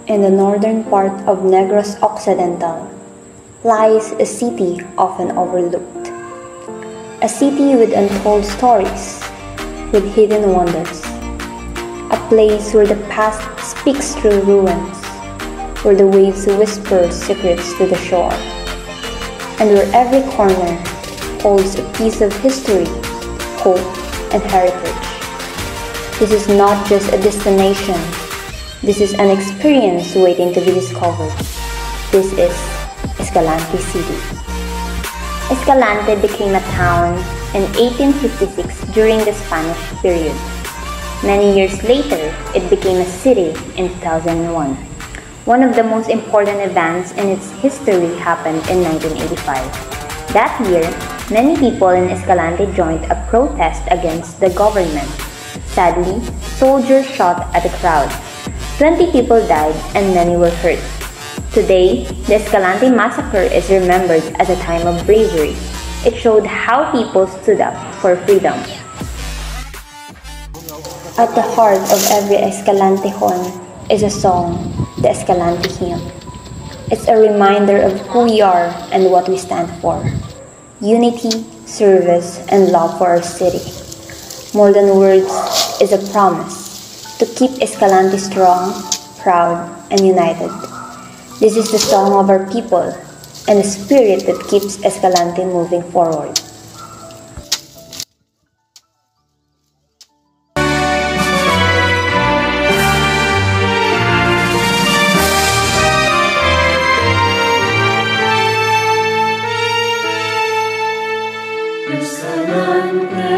In the northern part of Negros Occidental lies a city often overlooked. A city with untold stories, with hidden wonders. A place where the past speaks through ruins, where the waves whisper secrets to the shore, and where every corner holds a piece of history, hope, and heritage. This is not just a destination. This is an experience waiting to be discovered. This is Escalante City. Escalante became a town in 1856 during the Spanish period. Many years later, it became a city in 2001. One of the most important events in its history happened in 1985. That year, many people in Escalante joined a protest against the government. Sadly, soldiers shot at the crowd. 20 people died and many were hurt. Today, the Escalante massacre is remembered as a time of bravery. It showed how people stood up for freedom. At the heart of every Escalantejon is a song, the Escalante Hymn. It's a reminder of who we are and what we stand for. Unity, service, and love for our city. More than words is a promise to keep Escalante strong, proud, and united. This is the song of our people and the spirit that keeps Escalante moving forward. Escalante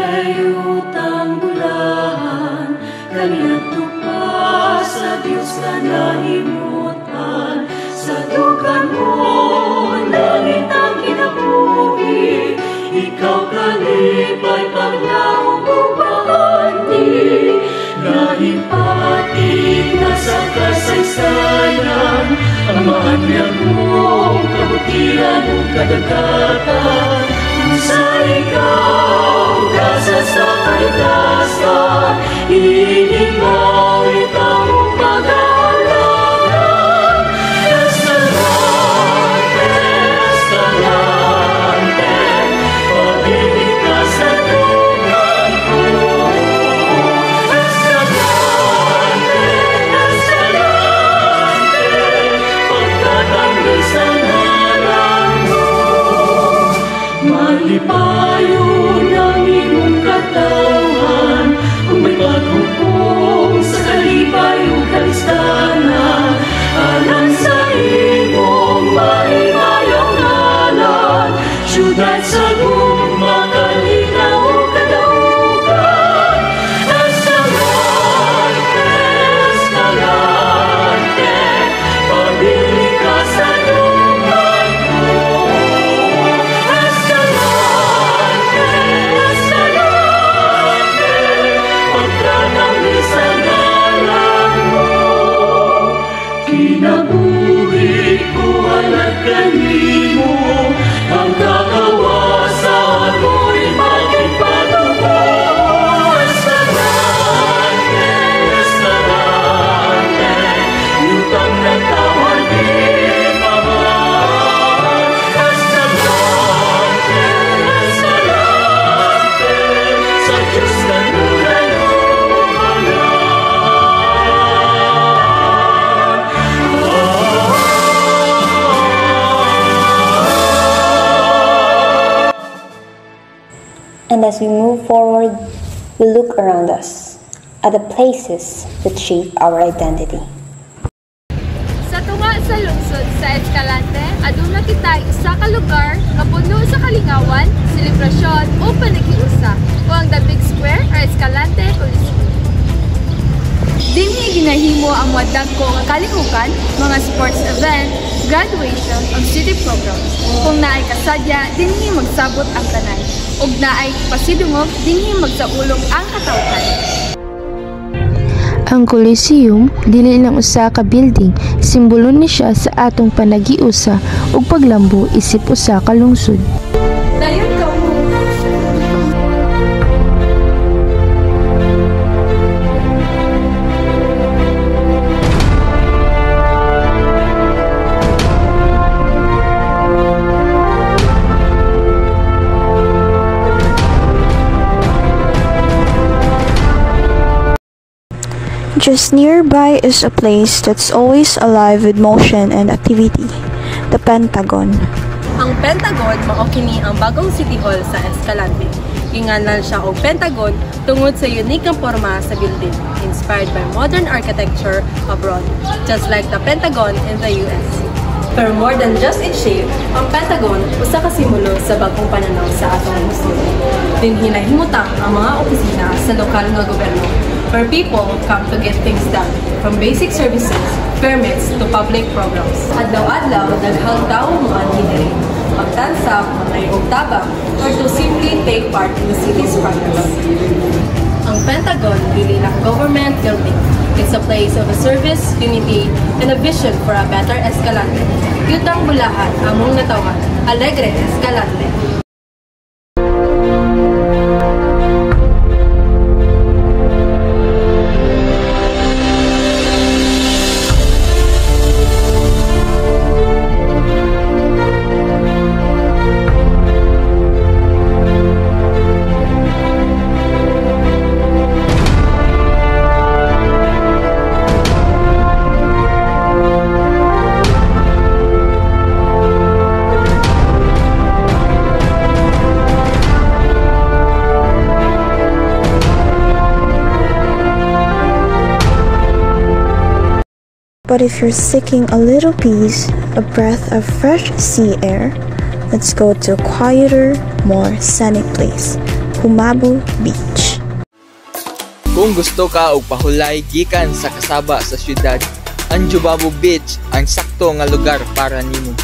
utang bulahan, kaniadto pa sa Diyos ka nahimutan. Sa dugan mo, langit ang kinabuhi, ikaw kalipay paglaong upahanti. Nahipatig na sa kasaysayan, ang mahanyag mong kabutihan o kadagatan. Sa ikaw, gasa sa kaligtasan, iningawit ang pag-aalaman. Escalante, Escalante, pag-ibig ka sa tunay ko. Escalante, Escalante, pagkatanggi sa ngalan mo. Malipayon ang iyong katawan, kung may paghukom sa kalipay o kalistanan. Alang sa imong mahimayang ngalan, syudad sa gumakalinaw o kadaugan. Escalante, Escalante, pabili ka sa lugar ko. Escalante, Escalante, pagkatanggi sa ngalan mo. Kinabuhi ko alat kanimo, ang kakawasan mo'y maging patubo. Escalante, Escalante, yutang nagtawan di mahal. Escalante, Escalante, sa Diyos ka nulalumanan. And as we move forward, we look around us at the places that shape our identity. Sa tunga sa lungsod sa Escalante, aduna kita isa ka lugar nga puno sa kalingawan, selebrasyon o panagiusa o ang The Big Square or Escalante Coliseum. Dinhi ginahimo ang mga dagko nga kalihukan, mga sports event, graduation ug city programs. Kung naay kasadya, dinhi magsabot ang tanan. Ug naay pasidungog, dinhi magsaulog ang katawhan. Ang Coliseum dili lang usa ka building, simbolo ni siya sa atong panagiusa ug paglambo isip usa ka lungsod. Dayon ka mo. Just nearby is a place that's always alive with motion and activity, the Pentagon. Ang Pentagon mao kini ang bagong City Hall sa Escalante. Ginganlan siya og Pentagon tungod sa unique nga porma sa building, inspired by modern architecture abroad, just like the Pentagon in the US. Pero more than just its shape, ang Pentagon usa ka simbolo sa bagong pananaw sa atong gusto. Dinhinahimutang ang mga opisina sa lokal nga gobyerno, where people come to get things done, from basic services, permits to public programs. Adlaw-adlaw, daghang tawo man hinay, magtansa, maglayog tabang, or to simply take part in the city's progress. Ang Pentagon dili lang government building. It's a place of a service, unity, and a vision for a better Escalante. Yutang bulahan, among natawan, Alegre Escalante. But if you're seeking a little peace, a breath of fresh sea air, let's go to a quieter, more scenic place, Humabu Beach. Kung gusto ka og pahulay gikan sa kasaba sa syudad, ang Humabu Beach ang sakto nga lugar para nimo.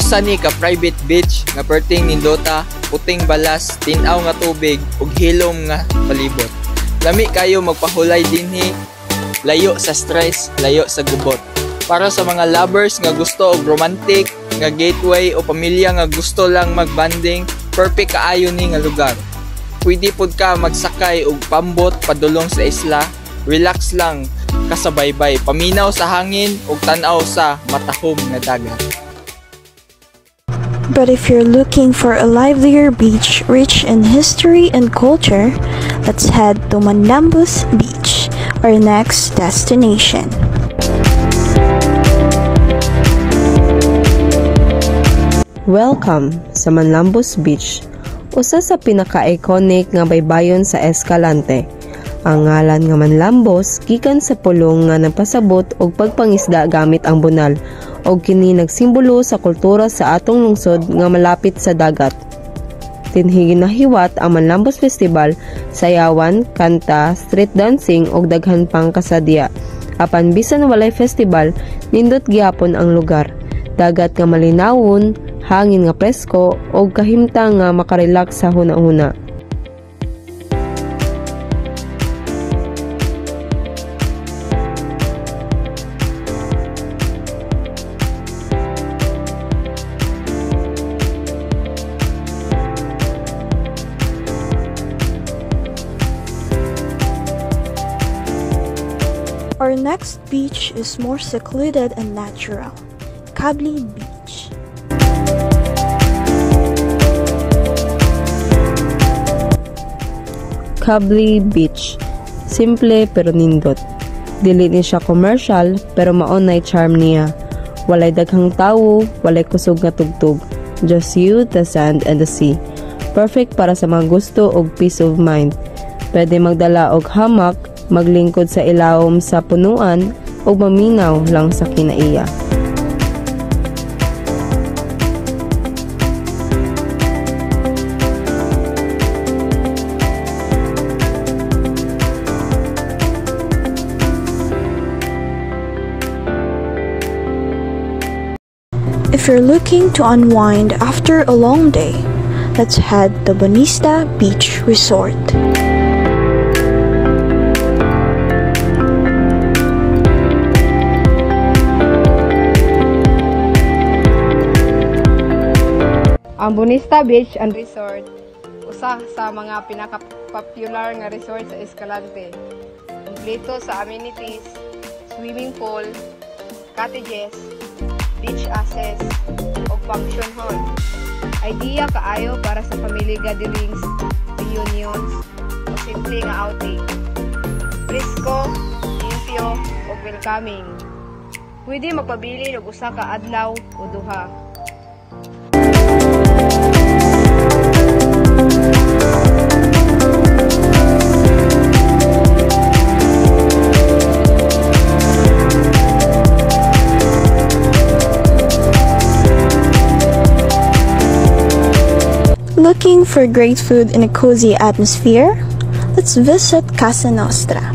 Usa ni ka private beach nga perting nindota, puting balas, tin-aw nga tubig ug hilom nga palibot. Lami kayo magpahulay dinhi. Layo sa stress, layo sa gubot. Para sa mga lovers nga gusto og romantic, nga gateway o pamilya nga gusto lang magbanding, perfect kaayo ni nga lugar. Pwede pod ka magsakay og pambot padulong sa isla, relax lang kasabaybay, paminaw sa hangin ug tan-aw sa matahom nga dagat. But if you're looking for a livelier beach rich in history and culture, let's head to Manlambus Beach, our next destination. Welcome sa Manlambus Beach, usa sa pinaka-iconic nga baybayon sa Escalante. Ang ngalan nga Manlambus gikan sa pulong nga nagpasabot og pagpangisda gamit ang bunal, og kini nagsimbolo sa kultura sa atong lungsod nga malapit sa dagat. Tinhi ginahiwat ang Manlambus Festival, sayawan, kanta, street dancing ug daghan pang kasadya. Apan bisan walay festival, nindot gihapon ang lugar. Dagat nga malinawon, hangin nga presko ug kahimtang nga makarelax sa hunahuna. Our next beach is more secluded and natural, Kabli Beach. Kabli Beach, simple pero nindot. Dili ni siya commercial pero maonay charm niya. Walay daghang tawo, walay kusog nga tugtog. Just you, the sand, and the sea. Perfect para sa mga gusto og peace of mind. Pwede magdala og hamak, maglingkod sa ilawom sa punuan o maminaw lang sa kinaiya. If you're looking to unwind after a long day, let's head to Bonista Beach Resort. Ang Bonista Beach and Resort, usa sa mga pinaka-popular nga resort sa Escalante. Kompleto sa amenities, swimming pool, cottages, beach access, o function hall. Idea kaayo para sa family gatherings, reunions, o simple nga outing. Frisco, maayo ug welcoming. Pwede magpabili og usa ka adlaw o duha. Looking for great food in a cozy atmosphere? Let's visit Casa Nostra.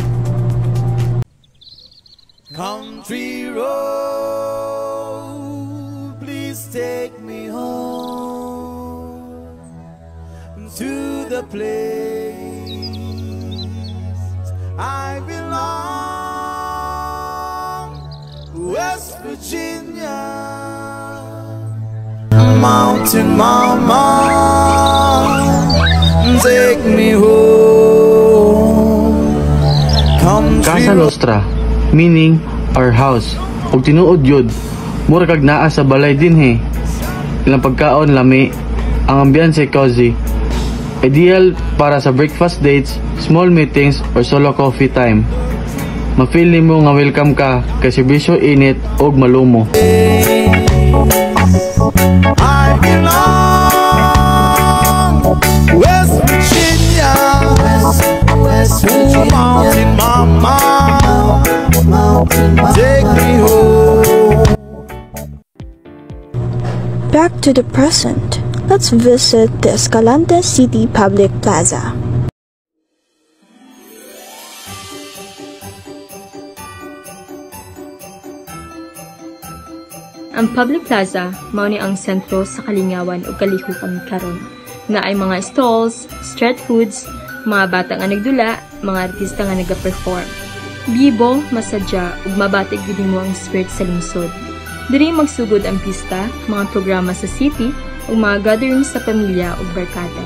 Country road, please take me home to the place I belong, West Virginia. Mountain mama, take me home. Casa Nostra, meaning our house. Ug tinuod yun, mura kag naa sa balay din he. Ilang pagkaon lami, ang ambiance cozy. Ideal para sa breakfast dates, small meetings, or solo coffee time. Ma-feel nimo nga welcome ka kay serbisyo init ug malumo. I belong West Virginia, West Virginia. Mountain mama, take me home. Back to the present. Let's visit the Escalante City Public Plaza. Ang Public Plaza mao ni ang sentro sa kalingawan ug kalihukan karon. Na ay mga stalls, street foods, mga bata nga nagdula, mga artista nga naga-perform. Bibo, masadya ug mabatig gid mo ang spirit sa lungsod. Diri magsugod ang pista, mga programa sa city ug mga gatherings sa pamilya ug barkada.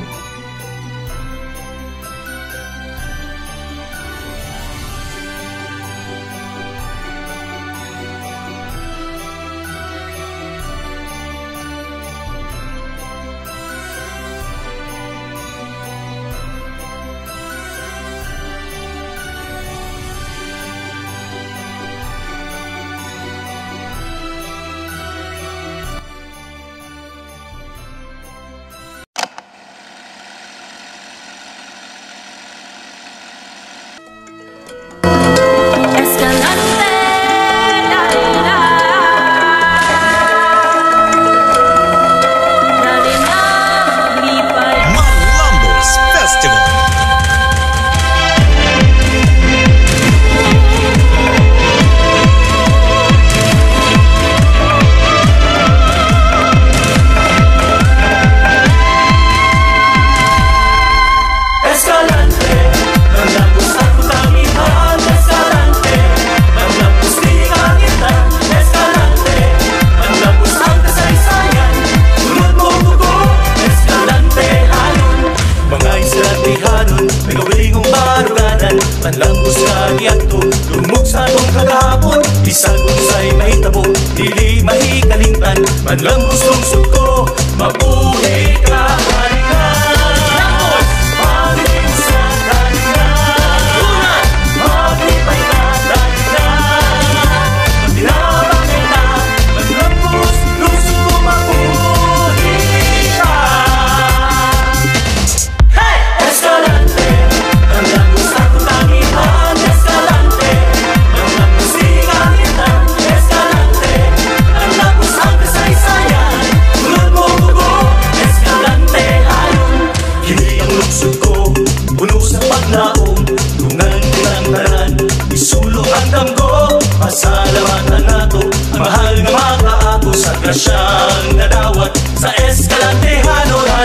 Manlang gustong suko, mabuhay ka na. Maging sa kanya, maglipay na dahil tinabangay na. Manlang gusto mabuhay ka. Hey! Escalante, manlang gusto ko tangihan. Escalante, manlang gusto kangitan. Escalante, manlang gusto ang kasaysayan. Tulad mo bugo, Escalante ayon. Kini ang luksod ko, puno sa paglaong. Tungan tinangtaran, isulo ang damgo. Pasalamatan nato, ang mahal nga mga kaapo sa grasyang nadawat sa Escalante hanon.